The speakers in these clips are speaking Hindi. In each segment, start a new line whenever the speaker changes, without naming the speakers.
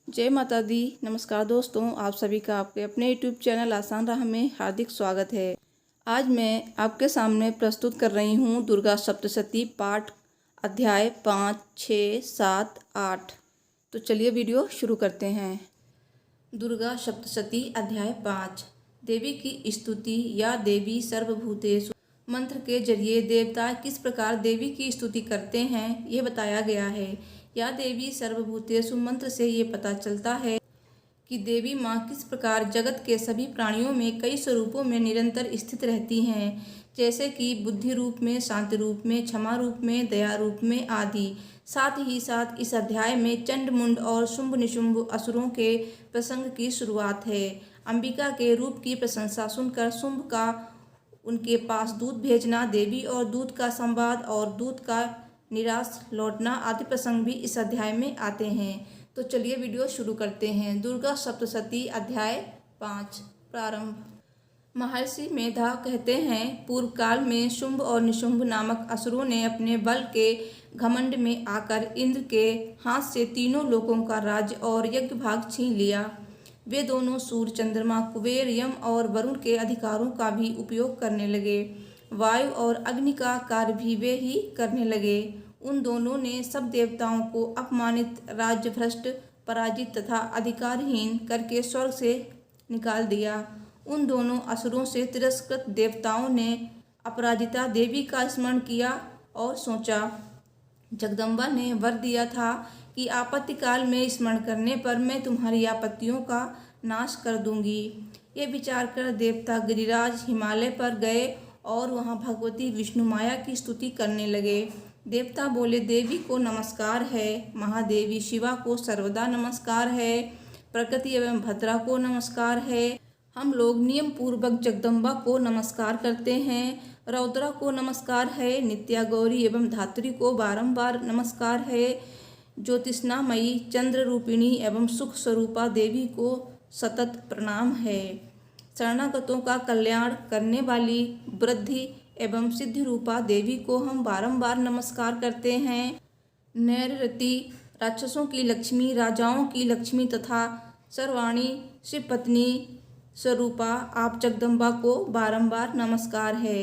जय माता दी। नमस्कार दोस्तों, आप सभी का आपके अपने यूट्यूब चैनल आसान राह में हार्दिक स्वागत है। आज मैं आपके सामने प्रस्तुत कर रही हूँ दुर्गा सप्तशती पाठ अध्याय 5, 6, 7, 8। तो चलिए वीडियो शुरू करते हैं। दुर्गा सप्तशती अध्याय 5। देवी की स्तुति या देवी सर्वभूतेषु मंत्र के जरिए देवता किस प्रकार देवी की स्तुति करते हैं यह बताया गया है। या देवी सर्वभूतेषु मंत्र से ये पता चलता है कि देवी माँ किस प्रकार जगत के सभी प्राणियों में कई स्वरूपों में निरंतर स्थित रहती हैं, जैसे कि बुद्धि रूप में, शांति रूप में, क्षमा रूप में, दया रूप में आदि। साथ ही साथ इस अध्याय में चंड मुंड और शुंभ निशुंभ असुरों के प्रसंग की शुरुआत है। अंबिका के रूप की प्रशंसा सुनकर शुंभ का उनके पास दूध भेजना, देवी और दूध का संवाद और दूध का निराश लौटना आदि प्रसंग भी इस अध्याय में आते हैं। तो चलिए वीडियो शुरू करते हैं। दुर्गा सप्तशती अध्याय 5 प्रारंभ। महर्षि मेधा कहते हैं, पूर्व काल में शुंभ और निशुंभ नामक असुरों ने अपने बल के घमंड में आकर इंद्र के हाथ से तीनों लोकों का राज्य और यज्ञ भाग छीन लिया। वे दोनों सूर्य, चंद्रमा, कुबेर, यम और वरुण के अधिकारों का भी उपयोग करने लगे। वायु और अग्नि का कार्य भी वे ही करने लगे। उन दोनों ने सब देवताओं को अपमानित, राज्य भ्रष्ट, पराजित तथा अधिकारहीन करके स्वर्ग से निकाल दिया। उन दोनों असुरों से तिरस्कृत देवताओं ने अपराजिता देवी का स्मरण किया और सोचा, जगदम्बा ने वर दिया था कि आपत्ति काल में स्मरण करने पर मैं तुम्हारी आपत्तियों का नाश कर दूंगी। ये विचार कर देवता गिरिराज हिमालय पर गए और वहाँ भगवती विष्णु माया की स्तुति करने लगे। देवता बोले, देवी को नमस्कार है, महादेवी शिवा को सर्वदा नमस्कार है, प्रकृति एवं भद्रा को नमस्कार है। हम लोग नियम पूर्वक जगदम्बा को नमस्कार करते हैं। रौद्रा को नमस्कार है, नित्या गौरी एवं धात्री को बारंबार नमस्कार है। ज्योतिष्नामयी, चंद्र रूपिणी एवं सुख स्वरूपा देवी को सतत प्रणाम है। शरणागतों का कल्याण करने वाली वृद्धि एवं सिद्धि रूपा देवी को हम बारंबार नमस्कार करते हैं। नैरृति, राक्षसों की लक्ष्मी, राजाओं की लक्ष्मी तथा सर्वाणी शिवपत्नी स्वरूपा आप जगदम्बा को बारंबार नमस्कार है।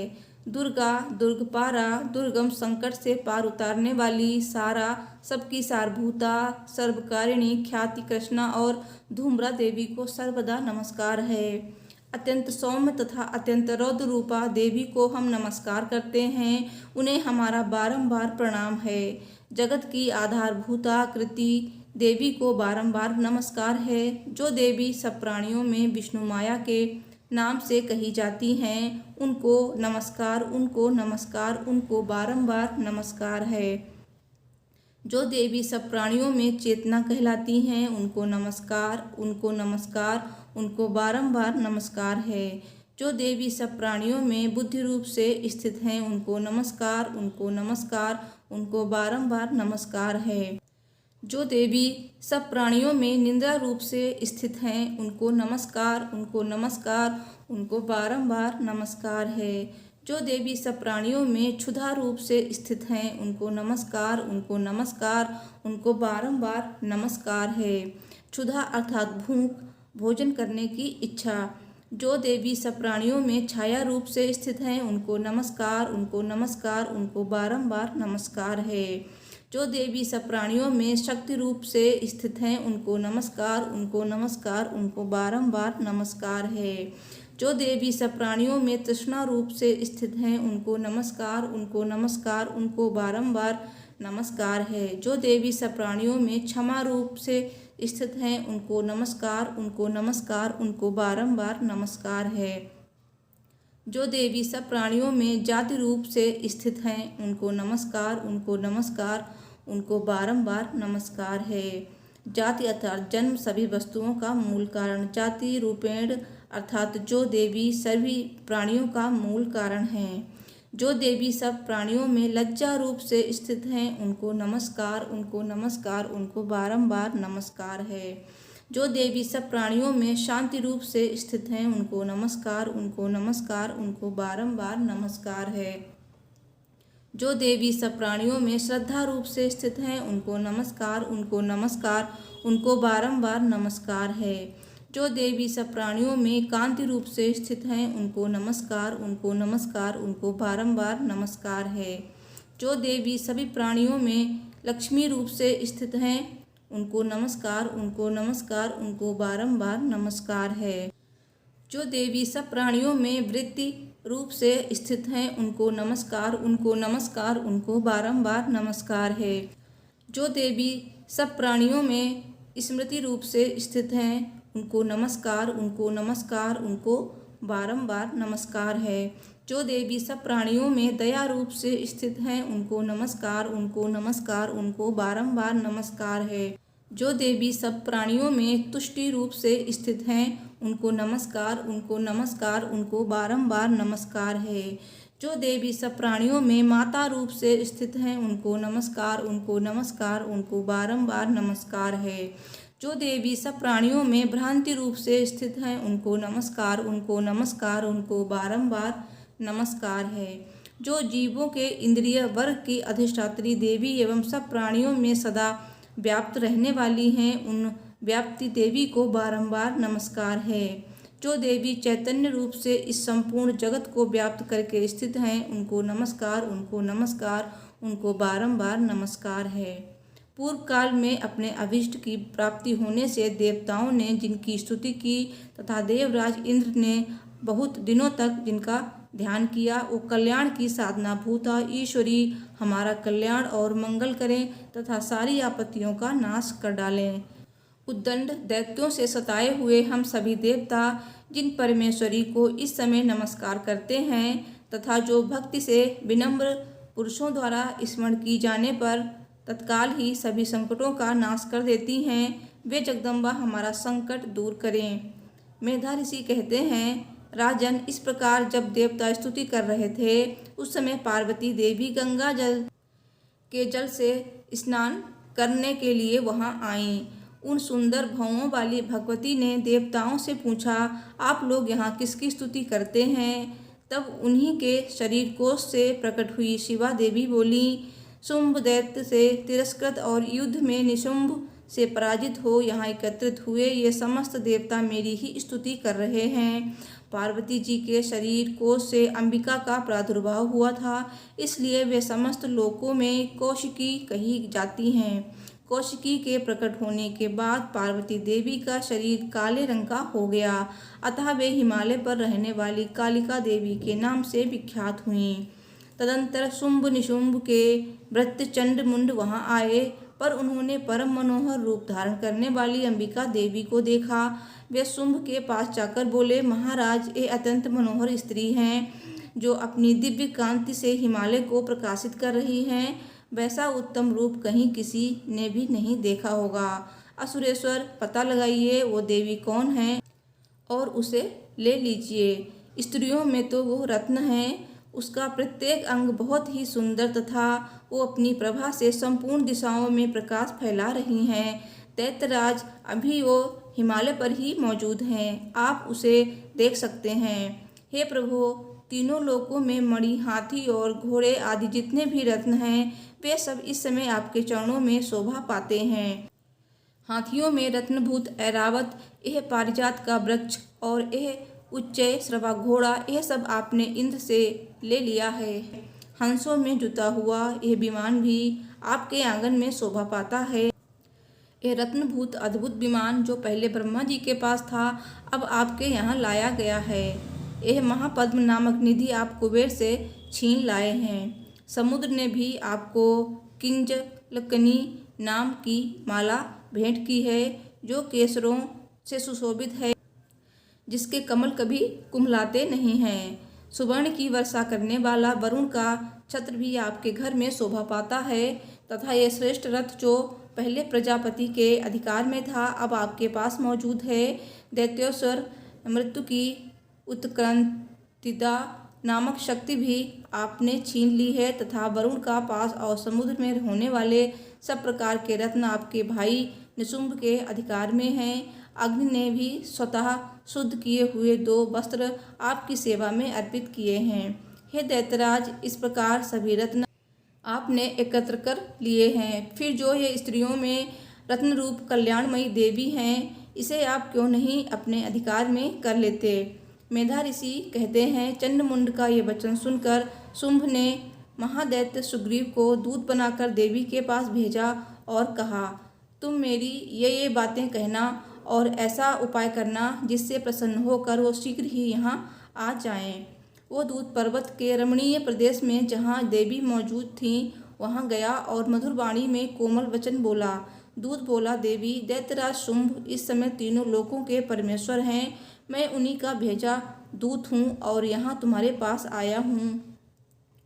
दुर्गा, दुर्गपारा, दुर्गम संकट से पार उतारने वाली, सारा, सबकी सारभूता, सर्वकारिणी, ख्याति कृष्णा और धूम्रा देवी को सर्वदा नमस्कार है। अत्यंत सौम्य तथा अत्यंत रौद्र रूपा देवी को हम नमस्कार करते हैं। उन्हें हमारा बारंबार प्रणाम है। जगत की आधारभूता कृति देवी को बारंबार नमस्कार है। जो देवी सब प्राणियों में विष्णु माया के नाम से कही जाती हैं, उनको नमस्कार, उनको नमस्कार, उनको बारंबार नमस्कार है। जो देवी सब प्राणियों में चेतना कहलाती हैं, उनको नमस्कार, उनको नमस्कार, उनको बारंबार नमस्कार है। जो देवी सब प्राणियों में बुद्धि रूप से स्थित हैं, उनको नमस्कार, उनको नमस्कार, उनको बारंबार नमस्कार है। जो देवी सब प्राणियों में निंद्रा रूप से स्थित हैं, उनको नमस्कार, उनको नमस्कार, उनको बारंबार नमस्कार है। जो देवी सब प्राणियों में क्षुधा रूप से स्थित हैं, उनको नमस्कार, उनको नमस्कार, उनको बारंबार नमस्कार है। क्षुधा अर्थात भूख, भोजन करने की इच्छा। जो देवी सब प्राणियों में छाया रूप से स्थित हैं, उनको नमस्कार, उनको नमस्कार, उनको बारंबार नमस्कार है। जो देवी सब प्राणियों में शक्ति रूप से स्थित हैं, उनको नमस्कार, उनको नमस्कार, उनको बारंबार नमस्कार है। जो देवी सब प्राणियों में तृष्णा रूप से स्थित हैं, उनको नमस्कार, उनको नमस्कार, उनको बारंबार नमस्कार है। जो देवी सब प्राणियों में क्षमा रूप से स्थित हैं, उनको नमस्कार, उनको नमस्कार, उनको बारंबार नमस्कार है। जो देवी सब प्राणियों में जाति रूप से स्थित हैं, उनको नमस्कार, उनको नमस्कार, उनको बारंबार नमस्कार है। जाति अर्थात जन्म, सभी वस्तुओं का मूल कारण। जाति रूपेण अर्थात जो देवी सभी प्राणियों का मूल कारण है। जो देवी सब प्राणियों में लज्जा रूप से स्थित हैं, उनको नमस्कार, उनको नमस्कार, उनको बारंबार नमस्कार है। जो देवी सब प्राणियों में शांति रूप से स्थित हैं, उनको नमस्कार, उनको नमस्कार, उनको बारंबार नमस्कार है। जो देवी सब प्राणियों में श्रद्धा रूप से स्थित हैं उनको नमस्कार, उनको नमस्कार, उनको बारंबार नमस्कार है। जो देवी सब प्राणियों में कांति रूप से स्थित हैं उनको नमस्कार, उनको नमस्कार, उनको बारंबार नमस्कार है। जो देवी सभी प्राणियों में लक्ष्मी रूप से स्थित हैं उनको नमस्कार, उनको नमस्कार, उनको बारंबार नमस्कार है। जो देवी सब प्राणियों में वृत्ति रूप से स्थित हैं उनको नमस्कार, उनको नमस्कार, उनको बारंबार नमस्कार है। जो देवी सब प्राणियों में स्मृति रूप से स्थित हैं उनको नमस्कार, उनको नमस्कार, उनको बारंबार नमस्कार है। जो देवी सब प्राणियों में दया रूप से स्थित हैं उनको नमस्कार, उनको नमस्कार, उनको बारंबार नमस्कार है। जो देवी सब प्राणियों में तुष्टि रूप से स्थित हैं उनको नमस्कार, उनको नमस्कार, उनको बारंबार नमस्कार है। जो देवी सब प्राणियों में माता रूप से स्थित हैं उनको नमस्कार, उनको नमस्कार, उनको बारंबार नमस्कार है। जो देवी सब प्राणियों में भ्रांति रूप से स्थित हैं उनको नमस्कार, उनको नमस्कार, उनको बारंबार नमस्कार है। जो जीवों के इंद्रिय वर्ग की अधिष्ठात्री देवी एवं सब प्राणियों में सदा व्याप्त रहने वाली हैं उन व्याप्ति देवी को बारंबार नमस्कार है। जो देवी चैतन्य रूप से इस संपूर्ण जगत को व्याप्त करके स्थित हैं उनको नमस्कार, उनको नमस्कार, उनको बारंबार नमस्कार है। पूर्व काल में अपने अभीष्ट की प्राप्ति होने से देवताओं ने जिनकी स्तुति की तथा देवराज इंद्र ने बहुत दिनों तक जिनका ध्यान किया वो कल्याण की साधना भूता ईश्वरी हमारा कल्याण और मंगल करें तथा सारी आपत्तियों का नाश कर डालें। उद्दंड दैत्यों से सताए हुए हम सभी देवता जिन परमेश्वरी को इस समय नमस्कार करते हैं तथा जो भक्ति से विनम्र पुरुषों द्वारा स्मरण की जाने पर तत्काल ही सभी संकटों का नाश कर देती हैं, वे जगदम्बा हमारा संकट दूर करें। मेधा ऋषि कहते हैं, राजन, इस प्रकार जब देवता स्तुति कर रहे थे उस समय पार्वती देवी गंगा जल के जल से स्नान करने के लिए वहां आईं। उन सुंदर भौहों वाली भगवती ने देवताओं से पूछा, आप लोग यहाँ किसकी स्तुति करते हैं? तब उन्हीं के शरीर कोश से प्रकट हुई शिवा देवी बोली, शुंभ दैत्य से तिरस्कृत और युद्ध में निशुंभ से पराजित हो यहाँ एकत्रित हुए ये समस्त देवता मेरी ही स्तुति कर रहे हैं। पार्वती जी के शरीर कोश से अंबिका का प्रादुर्भाव हुआ था, इसलिए वे समस्त लोकों में कौशिकी कही जाती हैं। कौशिकी के प्रकट होने के बाद पार्वती देवी का शरीर काले रंग का हो गया, अतः वे हिमालय पर रहने वाली कालिका देवी के नाम से विख्यात हुईं। तदंतर शुंभ निशुंभ के भृत्य चंड मुंड वहां आए, पर उन्होंने परम मनोहर रूप धारण करने वाली अंबिका देवी को देखा। वे शुंभ के पास जाकर बोले, महाराज, ये अत्यंत मनोहर स्त्री हैं जो अपनी दिव्य कांति से हिमालय को प्रकाशित कर रही हैं। वैसा उत्तम रूप कहीं किसी ने भी नहीं देखा होगा। असुरेश्वर, पता लगाइए वो देवी कौन है और उसे ले लीजिए। स्त्रियों में तो वो रत्न है, उसका प्रत्येक अंग बहुत ही सुंदर तथा वो अपनी प्रभा से संपूर्ण दिशाओं में प्रकाश फैला रही हैं। दैत्यराज, अभी वो हिमालय पर ही मौजूद हैं, आप उसे देख सकते हैं। हे प्रभु, तीनों लोकों में मणि, हाथी और घोड़े आदि जितने भी रत्न हैं वे सब इस समय आपके चरणों में शोभा पाते हैं। हाथियों में रत्नभूत ऐरावत, यह पारिजात का वृक्ष और यह उच्चय श्रवा घोड़ा, यह सब आपने इंद्र से ले लिया है। हंसों में जुता हुआ यह विमान भी आपके आंगन में शोभा पाता है। यह रत्नभूत अद्भुत विमान जो पहले ब्रह्मा जी के पास था अब आपके यहाँ लाया गया है। यह महापद्म नामक निधि आप कुबेर से छीन लाए हैं। समुद्र ने भी आपको किंजलकनी नाम की माला भेंट की है जो केसरों से सुशोभित है, जिसके कमल कभी कुम्हलाते नहीं हैं। सुवर्ण की वर्षा करने वाला वरुण का छत्र भी आपके घर में शोभा पाता है तथा ये श्रेष्ठ रथ जो पहले प्रजापति के अधिकार में था अब आपके पास मौजूद है। दैत्योश्वर, मृत्यु की उत्क्रांतिदा नामक शक्ति भी आपने छीन ली है तथा वरुण का पास और समुद्र में होने वाले सब प्रकार के रत्न आपके भाई निशुंभ के अधिकार में हैं। अग्नि ने भी स्वतः शुद्ध किए हुए 2 वस्त्र आपकी सेवा में अर्पित किए हैं। हे दैत्यराज, इस प्रकार सभी रत्न आपने एकत्र कर लिए हैं। फिर जो ये स्त्रियों में रत्न रूप कल्याणमयी देवी हैं, इसे आप क्यों नहीं अपने अधिकार में कर लेते। मेधा ऋषि कहते हैं, चंडमुंड का ये वचन सुनकर शुंभ ने महादैत्य सुग्रीव को दूत बनाकर देवी के पास भेजा और कहा, तुम मेरी ये बातें कहना और ऐसा उपाय करना जिससे प्रसन्न होकर वो शीघ्र ही यहाँ आ जाएं। वो दूत पर्वत के रमणीय प्रदेश में जहाँ देवी मौजूद थीं वहाँ गया और मधुर वाणी में कोमल वचन बोला। दूत बोला, देवी, दैत्यराज शुंभ इस समय तीनों लोकों के परमेश्वर हैं। मैं उन्हीं का भेजा दूत हूँ और यहाँ तुम्हारे पास आया हूँ।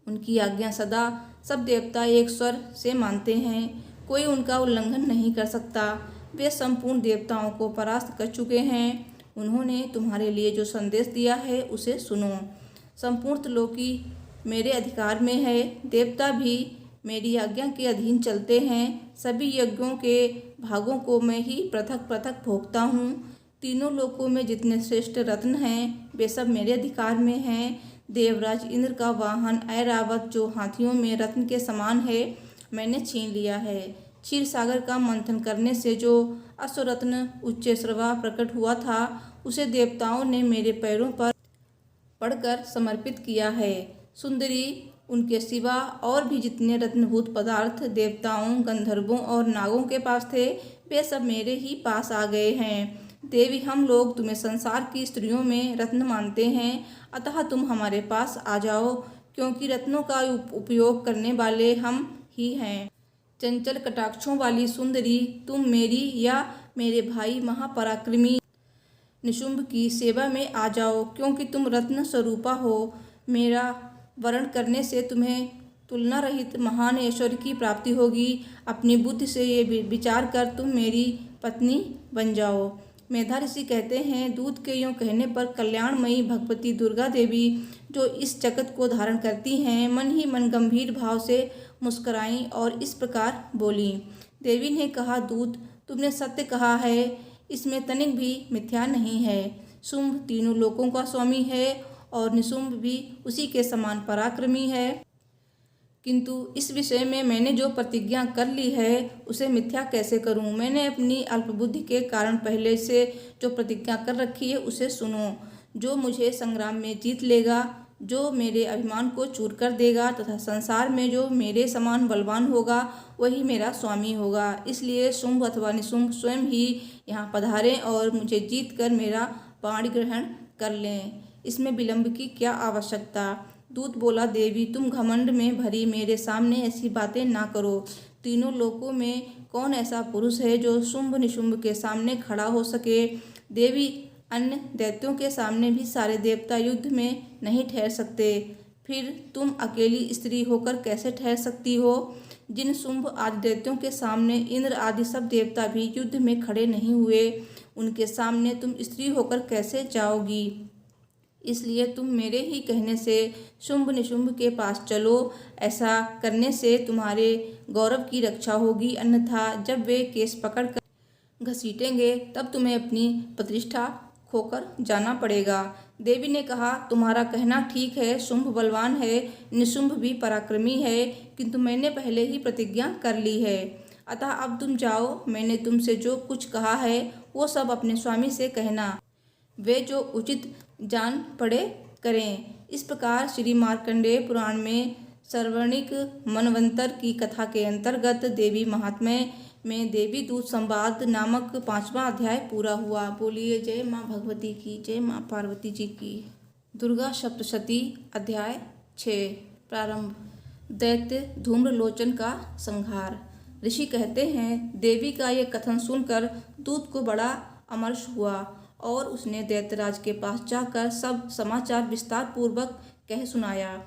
उनकी आज्ञा सदा सब देवता एक स्वर से मानते हैं, कोई उनका उल्लंघन नहीं कर सकता। वे संपूर्ण देवताओं को परास्त कर चुके हैं। उन्होंने तुम्हारे लिए जो संदेश दिया है उसे सुनो। संपूर्ण त्रिलोकी मेरे अधिकार में है। देवता भी मेरी आज्ञा के अधीन चलते हैं। सभी यज्ञों के भागों को मैं ही पृथक पृथक भोगता हूँ। तीनों लोकों में जितने श्रेष्ठ रत्न हैं वे सब मेरे अधिकार में हैं। देवराज इंद्र का वाहन ऐरावत जो हाथियों में रत्न के समान है, मैंने छीन लिया है। क्षीर सागर का मंथन करने से जो अश्वरत्न उच्चैश्रवा प्रकट हुआ था, उसे देवताओं ने मेरे पैरों पर पढ़कर समर्पित किया है। सुंदरी, उनके सिवा और भी जितने रत्नभूत पदार्थ देवताओं, गंधर्वों और नागों के पास थे, वे सब मेरे ही पास आ गए हैं। देवी, हम लोग तुम्हें संसार की स्त्रियों में रत्न मानते हैं, अतः तुम हमारे पास आ जाओ, क्योंकि रत्नों का उपयोग करने वाले हम ही हैं। चंचल कटाक्षों वाली सुंदरी, तुम मेरी या मेरे भाई महापराक्रमी निशुंभ की सेवा में आ जाओ, क्योंकि तुम रत्न स्वरूपा हो। मेरा वरण करने से तुम्हें तुलना रहित महान ऐश्वर्य की प्राप्ति होगी। अपनी बुद्धि से ये विचार कर तुम मेरी पत्नी बन जाओ। मेधा ऋषि कहते हैं, दूत के यूँ कहने पर कल्याणमयी भगवती दुर्गा देवी, जो इस जगत को धारण करती हैं, मन ही मन गंभीर भाव से मुस्कुराईं और इस प्रकार बोली। देवी ने कहा, दूत, तुमने सत्य कहा है, इसमें तनिक भी मिथ्या नहीं है। शुंभ तीनों लोकों का स्वामी है और निशुंभ भी उसी के समान पराक्रमी है, किंतु इस विषय में मैंने जो प्रतिज्ञा कर ली है उसे मिथ्या कैसे करूं। मैंने अपनी अल्पबुद्धि के कारण पहले से जो प्रतिज्ञा कर रखी है उसे सुनो। जो मुझे संग्राम में जीत लेगा, जो मेरे अभिमान को चूर कर देगा तथा संसार में जो मेरे समान बलवान होगा, वही मेरा स्वामी होगा। इसलिए शुंभ अथवा निशुंभ स्वयं ही यहाँ पधारें और मुझे जीत कर मेरा बाण ग्रहण कर लें। इसमें विलंब की क्या आवश्यकता। दूत बोला, देवी, तुम घमंड में भरी मेरे सामने ऐसी बातें ना करो। तीनों लोकों में कौन ऐसा पुरुष है जो शुंभ निशुंभ के सामने खड़ा हो सके। देवी, अन्य दैत्यों के सामने भी सारे देवता युद्ध में नहीं ठहर सकते, फिर तुम अकेली स्त्री होकर कैसे ठहर सकती हो। जिन शुंभ आदि दैत्यों के सामने इंद्र आदि सब देवता भी युद्ध में खड़े नहीं हुए, उनके सामने तुम स्त्री होकर कैसे जाओगी। इसलिए तुम मेरे ही कहने से शुंभ निशुंभ के पास चलो। ऐसा करने से तुम्हारे गौरव की रक्षा होगी, अन्यथा जब वे केस पकड़कर घसीटेंगे तब तुम्हें अपनी प्रतिष्ठा खोकर जाना पड़ेगा। देवी ने कहा, तुम्हारा कहना ठीक है, शुंभ बलवान है, निशुंभ भी पराक्रमी है, किंतु मैंने पहले ही प्रतिज्ञा कर ली है, अतः अब तुम जाओ। मैंने तुमसे जो कुछ कहा है वो सब अपने स्वामी से कहना, वे जो उचित जान पड़े करें। इस प्रकार श्री मार्कंडेय पुराण में सर्वणिक मनवंतर की कथा के अंतर्गत देवी महात्म्य में देवी दूत संवाद नामक 5वां अध्याय पूरा हुआ। बोलिए जय माँ भगवती की, जय माँ पार्वती जी की। दुर्गा सप्तशती अध्याय 6 प्रारंभ। दैत्य धूम्रलोचन का संहार। ऋषि कहते हैं, देवी का ये कथन सुनकर दूत को बड़ा अमर्ष हुआ और उसने दैत्यराज के पास जाकर सब समाचार विस्तार पूर्वक कह सुनाया।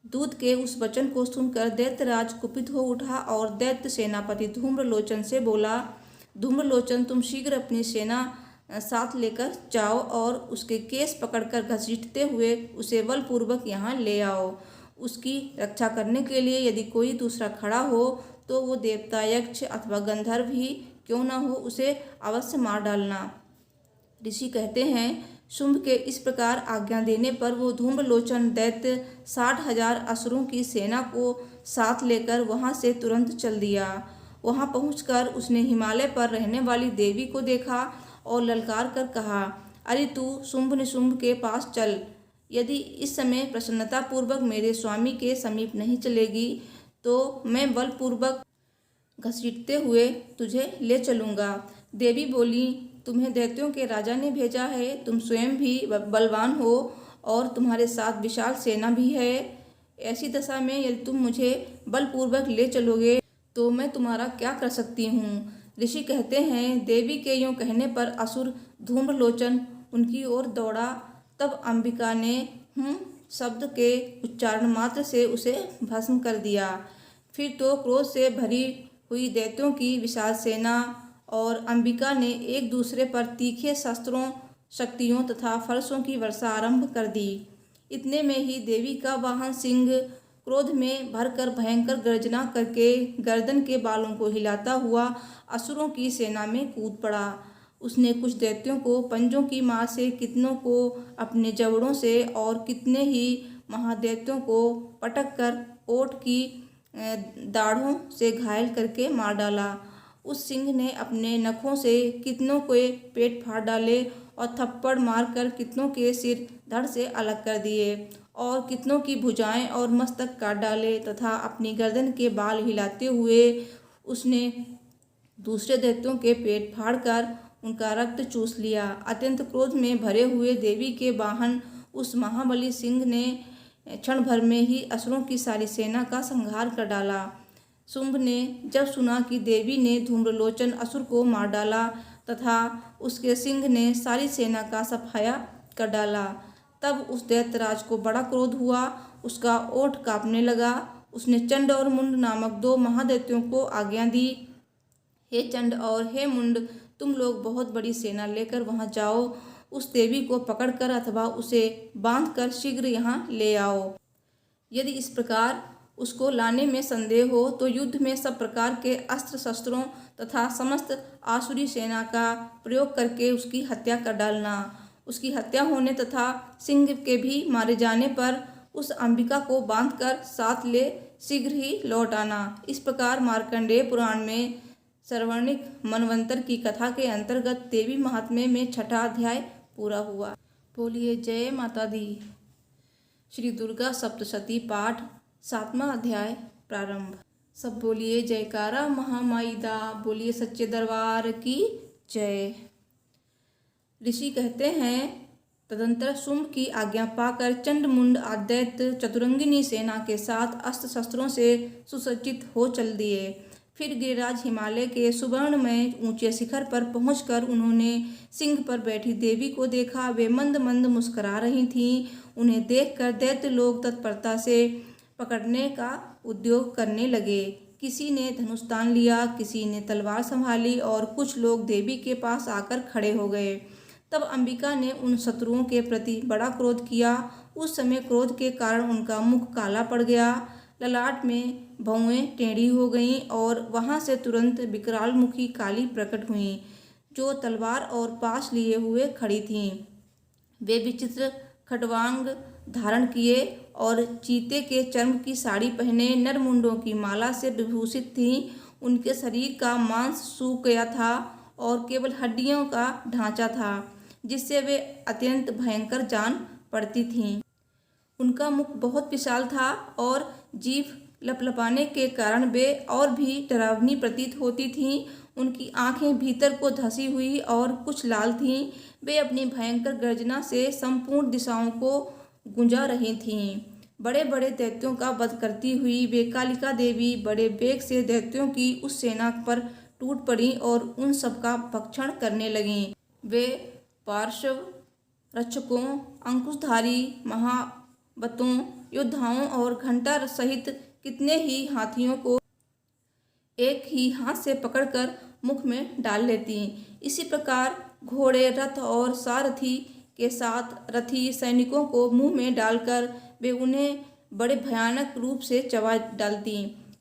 दूत के उस वचन को सुनकर दैत्यराज कुपित हो उठा और दैत्य सेनापति धूम्रलोचन से बोला, धूम्रलोचन, तुम शीघ्र अपनी सेना साथ लेकर जाओ और उसके केस पकड़कर घसीटते हुए उसे बलपूर्वक यहाँ ले आओ। उसकी रक्षा करने के लिए यदि कोई दूसरा खड़ा हो तो वो देवता, यक्ष अथवा गंधर्व ही क्यों न हो, उसे अवश्य मार डालना। ऋषि कहते हैं, शुंभ के इस प्रकार आज्ञा देने पर वो धूम्रलोचन दैत्य 60,000 असुरों की सेना को साथ लेकर वहां से तुरंत चल दिया। वहां पहुंचकर उसने हिमालय पर रहने वाली देवी को देखा और ललकार कर कहा, अरे तू शुंभ निशुंभ के पास चल। यदि इस समय प्रसन्नतापूर्वक मेरे स्वामी के समीप नहीं चलेगी तो मैं बलपूर्वक घसीटते हुए तुझे ले चलूँगा। देवी बोली, तुम्हें दैत्यों के राजा ने भेजा है, तुम स्वयं भी बलवान हो और तुम्हारे साथ विशाल सेना भी है। ऐसी दशा में यदि तुम मुझे बलपूर्वक ले चलोगे तो मैं तुम्हारा क्या कर सकती हूँ। ऋषि कहते हैं, देवी के यूँ कहने पर असुर धूम्रलोचन उनकी ओर दौड़ा। तब अंबिका ने शब्द के उच्चारण मात्र से उसे भस्म कर दिया। फिर तो क्रोध से भरी हुई दैत्यों की विशाल सेना और अंबिका ने एक दूसरे पर तीखे शस्त्रों, शक्तियों तथा फरसों की वर्षा आरंभ कर दी। इतने में ही देवी का वाहन सिंह क्रोध में भरकर भयंकर गर्जना करके गर्दन के बालों को हिलाता हुआ असुरों की सेना में कूद पड़ा। उसने कुछ दैत्यों को पंजों की मार से, कितनों को अपने जबड़ों से और कितने ही महादैत्यों को पटक कर ओठ की दाढ़ों से घायल करके मार डाला। उस सिंह ने अपने नखों से कितनों के पेट फाड़ डाले और थप्पड़ मारकर कितनों के सिर धड़ से अलग कर दिए और कितनों की भुजाएं और मस्तक काट डाले तथा अपनी गर्दन के बाल हिलाते हुए उसने दूसरे दैत्यों के पेट फाड़कर उनका रक्त चूस लिया। अत्यंत क्रोध में भरे हुए देवी के वाहन उस महाबली सिंह ने क्षण भर में ही असुरों की सारी सेना का संहार कर डाला। शुंभ ने जब सुना कि देवी ने धूम्रलोचन असुर को मार डाला तथा उसके सिंह ने सारी सेना का सफाया कर डाला, तब उस दैत्यराज को बड़ा क्रोध हुआ। उसका ओठ कांपने लगा। उसने चंड और मुंड नामक दो महादैत्यों को आज्ञा दी, हे चंड और हे मुंड, तुम लोग बहुत बड़ी सेना लेकर वहां जाओ। उस देवी को पकड़कर अथवा उसे बांधकर शीघ्र यहाँ ले आओ। यदि इस प्रकार उसको लाने में संदेह हो तो युद्ध में सब प्रकार के अस्त्र शस्त्रों तथा समस्त आसुरी सेना का प्रयोग करके उसकी हत्या कर डालना। उसकी हत्या होने तथा सिंह के भी मारे जाने पर उस अंबिका को बांधकर साथ ले शीघ्र ही लौट आना। इस प्रकार मार्कंडेय पुराण में सर्वर्णिक मनवंतर की कथा के अंतर्गत देवी महात्म्य में छठा अध्याय पूरा हुआ। बोलिए जय माता दी। श्री दुर्गा सप्तशती पाठ सातवां अध्याय प्रारंभ। सब बोलिए जयकारा महामाई दा, बोलिए सच्चे दरबार की जय। ऋषि कहते हैं, तदंतर शुंभ की आज्ञा पाकर चंड मुंड आदैत्य चतुरंगिनी सेना के साथ अस्त्र शस्त्रों से सुसज्जित हो चल दिए। फिर गिरिराज हिमालय के सुवर्णमय ऊंचे शिखर पर पहुंचकर उन्होंने सिंह पर बैठी देवी को देखा। वे मंद मंद मुस्कुरा रही थीं। उन्हें देखकर दैत्य लोग तत्परता से पकड़ने का उद्योग करने लगे। किसी ने धनुष तान लिया, किसी ने तलवार संभाली और कुछ लोग देवी के पास आकर खड़े हो गए। तब अंबिका ने उन शत्रुओं के प्रति बड़ा क्रोध किया। उस समय क्रोध के कारण उनका मुख काला पड़ गया, ललाट में भौएं टेढ़ी हो गईं और वहां से तुरंत विकराल मुखी काली प्रकट हुईं, जो तलवार और पाश लिए हुए खड़ी थीं। वे विचित्र खड्वांग धारण किए और चीते के चर्म की साड़ी पहने नरमुंडों की माला से विभूषित थीं। उनके शरीर का मांस सूख गया था और केवल हड्डियों का ढांचा था, जिससे वे अत्यंत भयंकर जान पड़ती थीं। उनका मुख बहुत विशाल था और जीभ लपलपाने के कारण वे और भी डरावनी प्रतीत होती थीं। उनकी आंखें भीतर को धसी हुई और कुछ लाल थीं। वे अपनी भयंकर गर्जना से संपूर्ण दिशाओं को गुंजा रही थीं। बड़े बड़े दैत्यों का वध करती हुई वे कालिका देवी बड़े वेग से दैत्यों की उस सेना पर टूट पड़ी और उन सब का भक्षण करने लगीं। वे पार्श्व रक्षकों, अंकुशधारी महावतों, योद्धाओं और घंटा सहित कितने ही हाथियों को एक ही हाथ से पकड़कर मुख में डाल लेती। इसी प्रकार घोड़े, रथ और सारथी के साथ रथी सैनिकों को मुंह में डालकर वे उन्हें बड़े भयानक रूप से चबा डालती।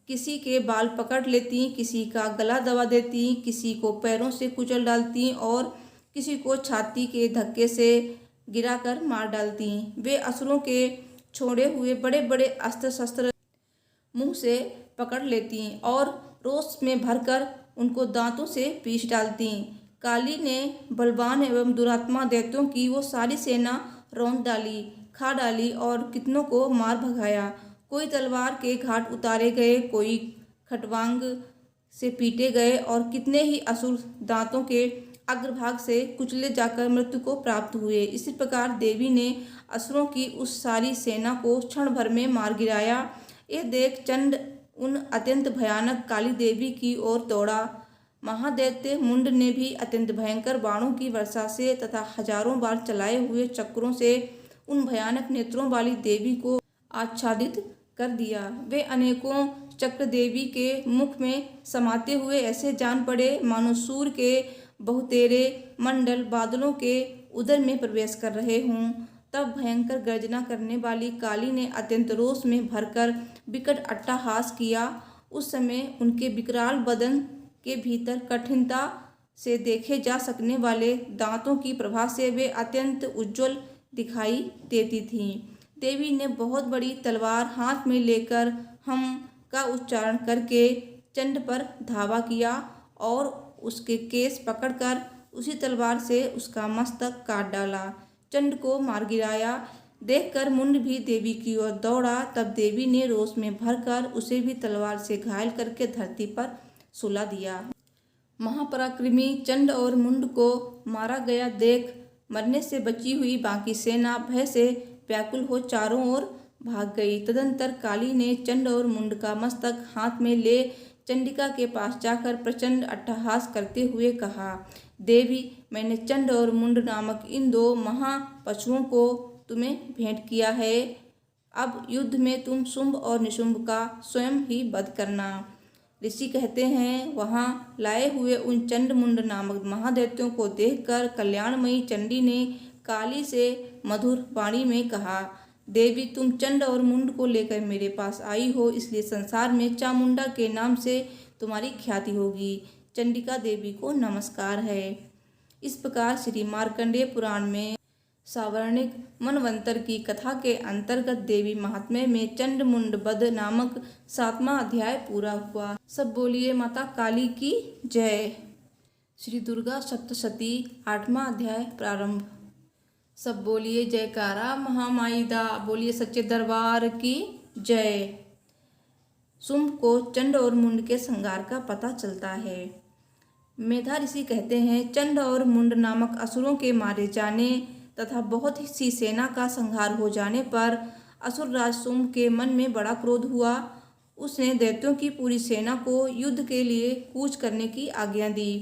किसी के बाल पकड़ लेती, किसी का गला दबा देती, किसी को पैरों से कुचल डालती और किसी को छाती के धक्के से गिराकर मार डालती। वे असुरों के छोड़े हुए बड़े बड़े अस्त्र शस्त्र मुंह से पकड़ लेती और रोष में भरकर उनको दांतों से पीस डालती। काली ने बलवान एवं दुरात्मा दैत्यों की वो सारी सेना रौंद डाली, खा डाली और कितनों को मार भगाया। कोई तलवार के घाट उतारे गए, कोई खटवांग से पीटे गए और कितने ही असुर दांतों के अग्रभाग से कुचले जाकर मृत्यु को प्राप्त हुए। इसी प्रकार देवी ने असुरों की उस सारी सेना को क्षण भर में मार गिराया। ये देख चंड उन अत्यंत भयानक काली देवी की ओर दौड़ा। महादैत्य मुंड ने भी अत्यंत भयंकर बाणों की वर्षा से तथा हजारों बार चलाए हुए चक्रों से उन भयानक नेत्रों वाली देवी को आच्छादित कर दिया। वे अनेकों चक्र देवी के मुख में समाते हुए ऐसे जान पड़े मानो सूर्य के बहुतेरे मंडल बादलों के उदर में प्रवेश कर रहे हों। तब भयंकर गर्जना करने वाली काली ने अत्यंत रोष में भरकर विकट अट्टहास किया। उस समय उनके विकराल बदन के भीतर कठिनता से देखे जा सकने वाले दांतों की प्रभा से वे अत्यंत उज्ज्वल दिखाई देती थीं। देवी ने बहुत बड़ी तलवार हाथ में लेकर हम का उच्चारण करके चंड पर धावा किया और उसके केस पकड़कर उसी तलवार से उसका मस्तक काट डाला, चंड को मार गिराया। देखकर मुंड भी देवी की ओर दौड़ा। तब देवी ने रोष में भरकर उसे भी तलवार से घायल करके धरती पर सुला दिया। महापराक्रमी चंड और मुंड को मारा गया देख मरने से बची हुई बाकी सेना भय से व्याकुल हो चारों ओर भाग गई। तदंतर काली ने चंड और मुंड का मस्तक हाथ में ले चंडिका के पास जाकर प्रचंड अट्टहास करते हुए कहा, देवी, मैंने चंड और मुंड नामक इन दो महापशुओं को तुम्हें भेंट किया है। अब युद्ध में तुम शुंभ और निशुंभ का स्वयं ही वध करना। ऋषि कहते हैं, वहाँ लाए हुए उन चंड मुंड नामक महादैत्यों को देखकर कल्याणमयी चंडी ने काली से मधुर वाणी में कहा, देवी, तुम चंड और मुंड को लेकर मेरे पास आई हो, इसलिए संसार में चामुंडा के नाम से तुम्हारी ख्याति होगी। चंडिका देवी को नमस्कार है। इस प्रकार श्री मार्कंडेय पुराण में सावर्णिक मनवंतर की कथा के अंतर्गत देवी महात्म्य में चंड मुंड वध नामक 7वां अध्याय पूरा हुआ। सब बोलिए माता काली की जय। श्री दुर्गा सप्तशती 8वां अध्याय प्रारंभ। सब बोलिए जयकारा महामाई दा, बोलिए सच्चे दरबार की जय। शुंभ को चंड और मुंड के संहार का पता चलता है। मेधा ऋषि कहते हैं, चंड और मुंड नामक असुरों के मारे जाने तथा बहुत सी सेना का संहार हो जाने पर असुर राज शुंभ के मन में बड़ा क्रोध हुआ। उसने दैत्यों की पूरी सेना को युद्ध के लिए कूच करने की आज्ञा दी।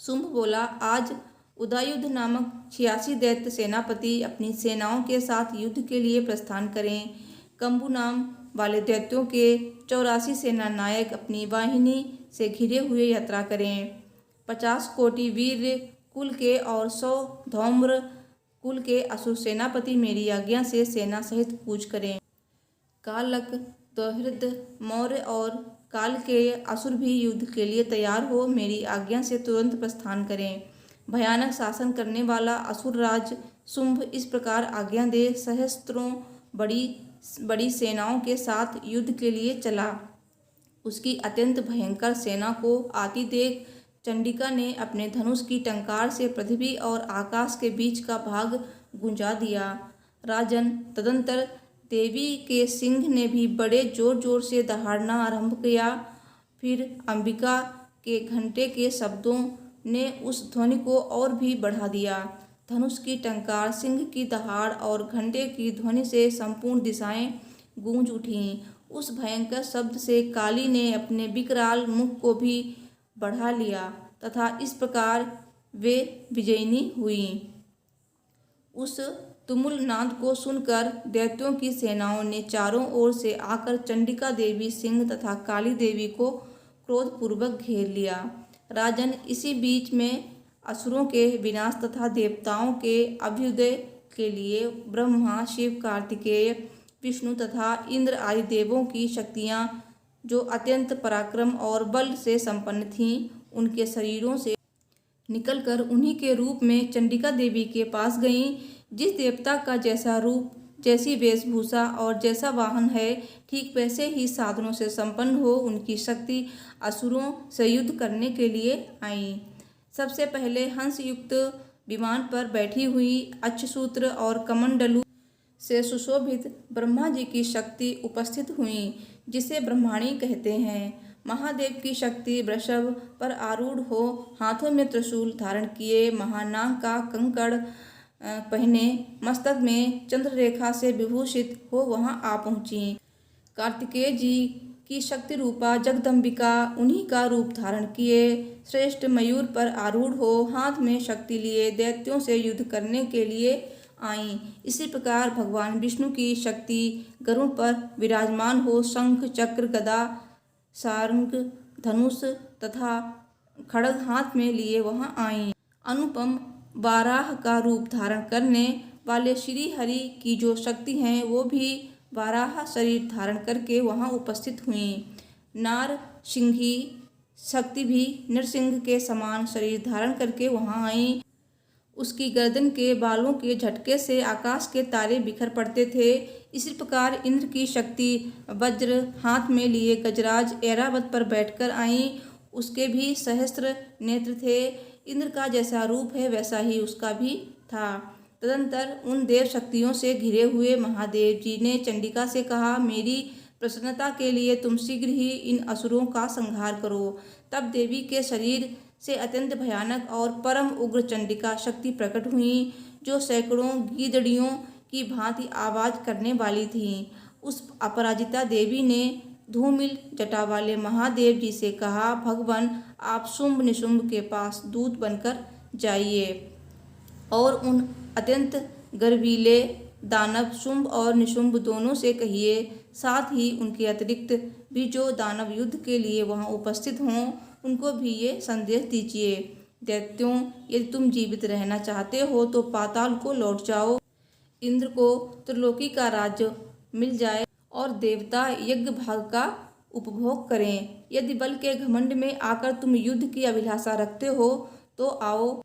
शुंभ बोला, आज उदयुद्ध नामक 86 दैत्य सेनापति अपनी सेनाओं के साथ युद्ध के लिए प्रस्थान करें। कंबु नाम वाले दैत्यों के 84 सेना नायक अपनी वाहिनी से घिरे हुए यात्रा करें। 50 कोटि वीर कुल के और 100 धौम्र कुल के असुर सेनापति मेरी आज्ञा से सेना सहित कूच करें। कालक, दौहिर्द, मौर्य और काल के असुर भी युद्ध के लिए तैयार हो मेरी आज्ञा से तुरंत प्रस्थान करें। भयानक शासन करने वाला असुर राज शुंभ इस प्रकार आज्ञा दे सहस्त्रों बड़ी सेनाओं के साथ युद्ध के लिए चला। उसकी अत्यंत भयंकर सेना को आती देख चंडिका ने अपने धनुष की टंकार से पृथ्वी और आकाश के बीच का भाग गुंजा दिया। राजन, तदंतर देवी के सिंह ने भी बड़े जोर जोर से दहाड़ना आरंभ किया। फिर अंबिका के घंटे के शब्दों ने उस ध्वनि को और भी बढ़ा दिया। धनुष की टंकार, सिंह की दहाड़ और घंटे की ध्वनि से संपूर्ण दिशाएं गूंज उठीं। उस भयंकर शब्द से काली ने अपने विकराल मुख को भी बढ़ा लिया तथा इस प्रकार वे विजयिनी हुईं। उस तुमुल नाद को सुनकर दैत्यों की सेनाओं ने चारों ओर से आकर चंडिका देवी, सिंह तथा काली देवी को क्रोधपूर्वक घेर लिया। राजन, इसी बीच में असुरों के विनाश तथा देवताओं के अभ्युदय के लिए ब्रह्मा, शिव, कार्तिकेय, विष्णु तथा इंद्र आदि देवों की शक्तियाँ जो अत्यंत पराक्रम और बल से संपन्न थीं, उनके शरीरों से निकलकर उन्हीं के रूप में चंडिका देवी के पास गईं। जिस देवता का जैसा रूप जैसी वेशभूषा और जैसा वाहन है, ठीक वैसे ही साधनों से संपन्न हो उनकी शक्ति असुरों से युद्ध करने के लिए आई। सबसे पहले हंस युक्त विमान पर बैठी हुई अक्षसूत्र और कमंडलू से सुशोभित ब्रह्मा जी की शक्ति उपस्थित हुई, जिसे ब्रह्माणी कहते हैं। महादेव की शक्ति वृषभ पर आरूढ़ हो, हाथों में त्रिशूल धारण किए, महानाग का कंकड़ पहने, मस्तक में चंद्ररेखा से विभूषित हो वहां आ पहुंची। कार्तिकेय जी की शक्ति रूपा जगदम्बिका उन्हीं का रूप धारण किए श्रेष्ठ मयूर पर आरूढ़ हो, हाथ में शक्ति लिए दैत्यों से युद्ध करने के लिए आईं। इसी प्रकार भगवान विष्णु की शक्ति गरुड़ पर विराजमान हो, शंख चक्र गदा सारंग धनुष तथा खड्ग हाथ में लिए वहां आईं। अनुपम वाराह का रूप धारण करने वाले श्री हरि की जो शक्ति हैं, वो भी वाराह शरीर धारण करके वहां उपस्थित हुई। नार सिंही शक्ति भी नरसिंह के समान शरीर धारण करके वहां आई। उसकी गर्दन के बालों के झटके से आकाश के तारे बिखर पड़ते थे। इसी प्रकार इंद्र की शक्ति वज्र हाथ में लिए गजराज ऐरावत पर बैठकर आई। उसके भी सहस्त्र नेत्र थे। इंद्र का जैसा रूप है वैसा ही उसका भी था। तदंतर उन देव शक्तियों से घिरे हुए महादेव जी ने चंडिका से कहा, मेरी प्रसन्नता के लिए तुम शीघ्र ही इन असुरों का संहार करो। तब देवी के शरीर से अत्यंत भयानक और परम उग्र चंडिका शक्ति प्रकट हुई, जो सैकड़ों गीदड़ियों की भांति आवाज करने वाली थीं। उस अपराजिता देवी ने धूमिल जटा वाले महादेव जी से कहा, भगवान आप शुंभ निशुंभ के पास दूत बनकर जाइए और उन अत्यंत गर्वीले दानव शुंभ और निशुंभ दोनों से कहिए, साथ ही उनके अतिरिक्त भी जो दानव युद्ध के लिए वहां उपस्थित हों उनको भी ये संदेश दीजिए, दैत्यों यदि तुम जीवित रहना चाहते हो तो पाताल को लौट जाओ, इंद्र को त्रिलोकी का राज्य मिल जाए और देवता यज्ञ भाग का उपभोग करें। यदि बल के घमंड में आकर तुम युद्ध की अभिलाषा रखते हो तो आओ,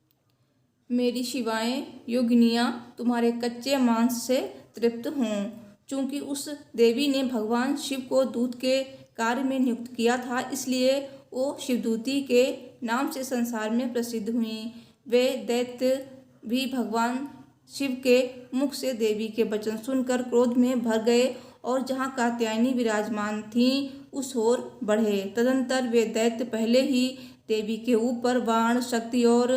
मेरी शिवाएं योगिनियां तुम्हारे कच्चे मांस से तृप्त हों। चूंकि उस देवी ने भगवान शिव को दूत के कार्य में नियुक्त किया था, इसलिए वो शिवदूती के नाम से संसार में प्रसिद्ध हुई। वे दैत्य भी भगवान शिव के मुख से देवी के वचन सुनकर क्रोध में भर गए और जहाँ कात्यायनी विराजमान थीं उस ओर बढ़े। तदंतर वे दैत्य पहले ही देवी के ऊपर बाण शक्ति और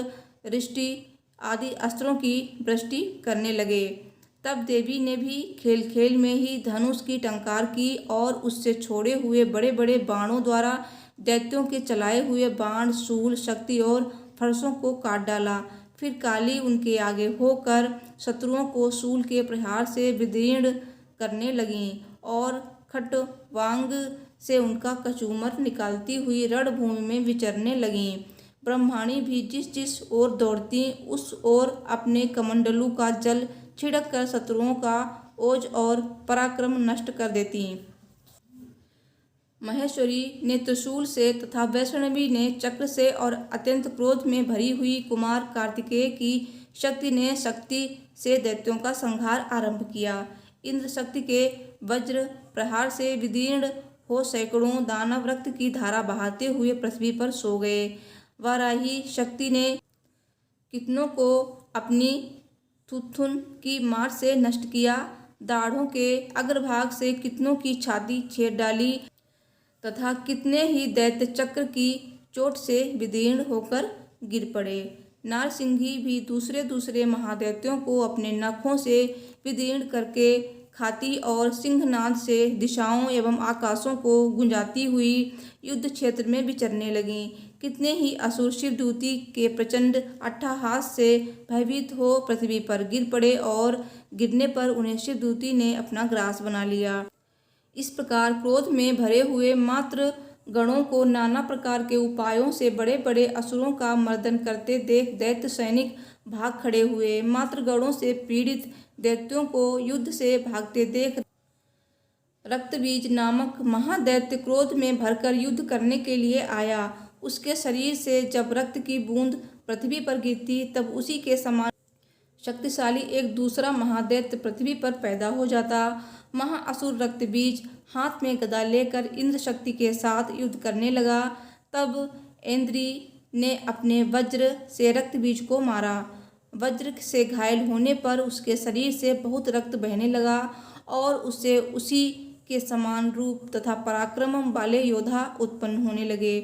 रिष्टि आदि अस्त्रों की वृष्टि करने लगे। तब देवी ने भी खेल खेल में ही धनुष की टंकार की और उससे छोड़े हुए बड़े बड़े बाणों द्वारा दैत्यों के चलाए हुए बाण शूल शक्ति और फरसों को काट डाला। फिर काली उनके आगे होकर शत्रुओं को शूल के प्रहार से विदीर्ण करने लगीं और खटवांग से उनका कचूमर निकालती हुई रणभूमि में विचरने लगीं। ब्रह्माणी भी जिस जिस ओर दौड़ती उस ओर अपने कमंडलू का जल छिड़क कर शत्रुओं का ओज और पराक्रम नष्ट कर देती। महेश्वरी ने त्रिशूल से तथा वैष्णवी ने चक्र से और अत्यंत क्रोध में भरी हुई कुमार कार्तिकेय की शक्ति ने शक्ति से दैत्यों का संहार आरंभ किया। इंद्र शक्ति के वज्र प्रहार से विदीर्ण हो सैकड़ों दानव रक्त की धारा बहाते हुए पृथ्वी पर सो गए। वाराही शक्ति ने कितनों को अपनी थुथुन की मार से नष्ट किया, दाढ़ों के अग्रभाग से कितनों की छाती छेद डाली तथा कितने ही दैत्य चक्र की चोट से विदीर्ण होकर गिर पड़े। नारसिंही भी दूसरे दूसरे महादैत्यों को अपने नखों से विदीर्ण करके खाती और सिंहनाद से दिशाओं एवं आकाशों को गुंजाती हुई युद्ध क्षेत्र में विचरने लगीं। कितने ही असुर शिवदूती के प्रचंड अट्टहास से भयभीत हो पृथ्वी पर गिर पड़े और गिरने पर उन्हें शिवदूती ने अपना ग्रास बना लिया। इस प्रकार क्रोध में भरे हुए मात्र गणों को नाना प्रकार के उपायों से बड़े बड़े असुरों का मर्दन करते देख दैत्य सैनिक भाग खड़े हुए। मात्र गणों से पीड़ित दैत्यों को युद्ध से भागते देख रक्तबीज नामक महादैत्य क्रोध में भरकर युद्ध करने के लिए आया। उसके शरीर से जब रक्त की बूंद पृथ्वी पर गिरती तब उसी के समान शक्तिशाली एक दूसरा महादैत्य पृथ्वी पर पैदा हो जाता। महाअसुर रक्तबीज हाथ में गदा लेकर इंद्र शक्ति के साथ युद्ध करने लगा। तब इंद्री ने अपने वज्र से रक्तबीज को मारा। वज्र से घायल होने पर उसके शरीर से बहुत रक्त बहने लगा और उससे उसी के समान रूप तथा पराक्रम वाले योद्धा उत्पन्न होने लगे।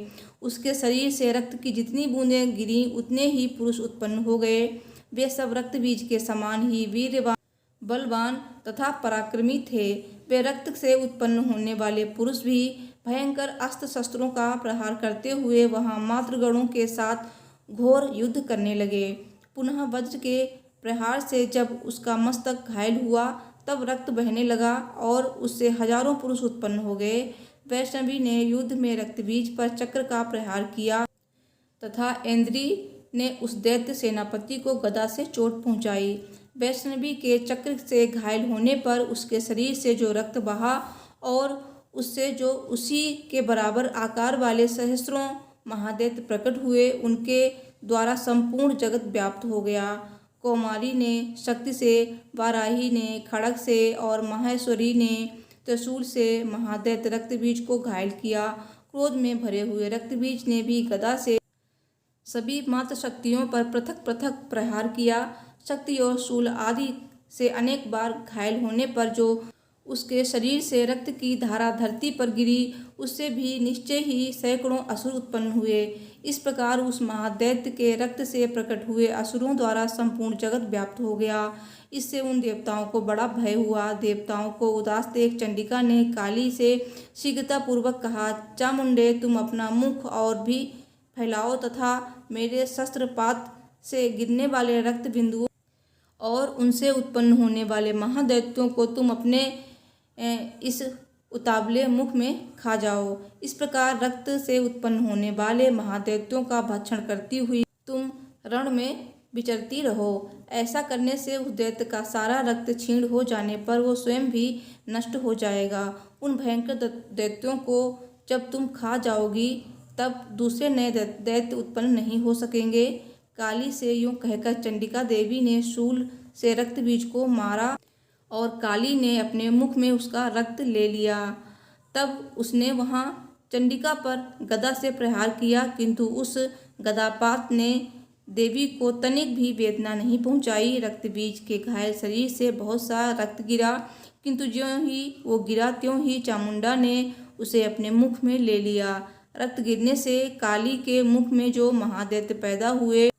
उसके शरीर से रक्त की जितनी बूंदें गिरी उतने ही पुरुष उत्पन्न हो गए। वे सब रक्तबीज के समान ही वीरवान, बलवान तथा पराक्रमी थे। वे रक्त से उत्पन्न होने वाले पुरुष भी भयंकर अस्त्र शस्त्रों का प्रहार करते हुए वहां मातृगणों के साथ घोर युद्ध करने लगे। पुनः वज्र के प्रहार से जब उसका मस्तक घायल हुआ तब रक्त बहने लगा और उससे हजारों पुरुष उत्पन्न हो गए। वैष्णवी ने युद्ध में रक्तबीज पर चक्र का प्रहार किया तथा इंद्री ने उस दैत्य सेनापति को गदा से चोट पहुंचाई। वैष्णवी के चक्र से घायल होने पर उसके शरीर से जो रक्त बहा और उससे जो उसी के बराबर आकार वाले सहस्त्रों महादैत्य प्रकट हुए, उनके द्वारा संपूर्ण जगत व्याप्त हो गया। कौमारी ने शक्ति से, वाराही ने खड्ग से और माहेश्वरी ने त्रिशूल से महादैत्य रक्तबीज को घायल किया। क्रोध में भरे हुए रक्तबीज ने भी गदा से सभी मात्र शक्तियों पर पृथक पृथक प्रहार किया। शक्ति और शूल आदि से अनेक बार घायल होने पर जो उसके शरीर से रक्त की धारा धरती पर गिरी, उससे भी निश्चय ही सैकड़ों असुर उत्पन्न हुए। इस प्रकार उस महादैत्य के रक्त से प्रकट हुए असुरों द्वारा संपूर्ण जगत व्याप्त हो गया। इससे उन देवताओं को बड़ा भय हुआ। देवताओं को उदास देख चंडिका ने काली से शीघ्रतापूर्वक कहा, चामुंडे, तुम अपना मुख और भी फैलाओ तथा मेरे शस्त्रपात से गिरने वाले रक्त बिंदुओं और उनसे उत्पन्न होने वाले महादैत्यों को तुम अपने इस उतावले मुख में खा जाओ। इस प्रकार रक्त से उत्पन्न होने वाले महादैत्यों का भक्षण करती हुई तुम रण में विचरती रहो। ऐसा करने से उस दैत्य का सारा रक्त क्षीण हो जाने पर वो स्वयं भी नष्ट हो जाएगा। उन भयंकर दैत्यों को जब तुम खा जाओगी तब दूसरे नए दैत्य उत्पन्न नहीं हो सकेंगे। काली से यूं कहकर चंडिका देवी ने शूल से रक्तबीज को मारा और काली ने अपने मुख में उसका रक्त ले लिया। तब उसने वहां चंडिका पर गदा से प्रहार किया, किंतु उस गदापात ने देवी को तनिक भी वेदना नहीं पहुंचाई। रक्तबीज के घायल शरीर से बहुत सा रक्त गिरा, किंतु ज्यों ही वो गिरा त्यों ही चामुंडा ने उसे अपने मुख में ले लिया। रक्त गिरने से काली के मुख में जो महादैत्य पैदा हुए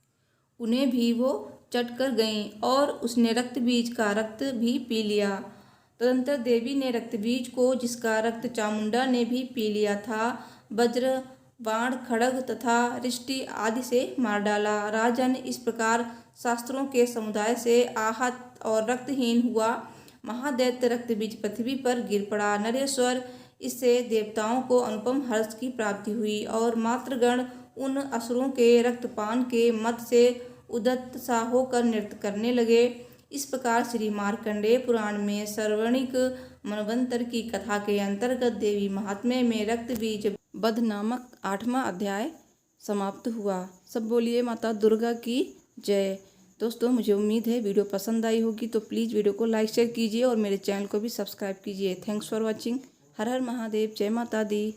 उन्हें भी वो चट कर गईं और उसने रक्तबीज का रक्त भी पी लिया। तदंतर देवी ने रक्तबीज को, जिसका रक्त चामुंडा ने भी पी लिया था, वज्र, बाण, खड्ग तथा रिष्टि आदि से मार डाला। राजन, इस प्रकार शास्त्रों के समुदाय से आहत और रक्तहीन हुआ महादैत्य रक्तबीज पृथ्वी पर गिर पड़ा। नरेश्वर, इससे देवताओं को अनुपम हर्ष की प्राप्ति हुई और मातृगण उन असुरों के रक्तपान के मत से उद्यत सा होकर नृत्य करने लगे। इस प्रकार श्री मार्कंडेय पुराण में सर्वणिक मनवंतर की कथा के अंतर्गत देवी महात्म्य में रक्तबीज वध नामक 8वां अध्याय समाप्त हुआ। सब बोलिए माता दुर्गा की जय। दोस्तों, मुझे उम्मीद है वीडियो पसंद आई होगी, तो प्लीज़ वीडियो को लाइक शेयर कीजिए और मेरे चैनल को भी सब्सक्राइब कीजिए। Thanks for watching. हर हर महादेव। जय माता दी।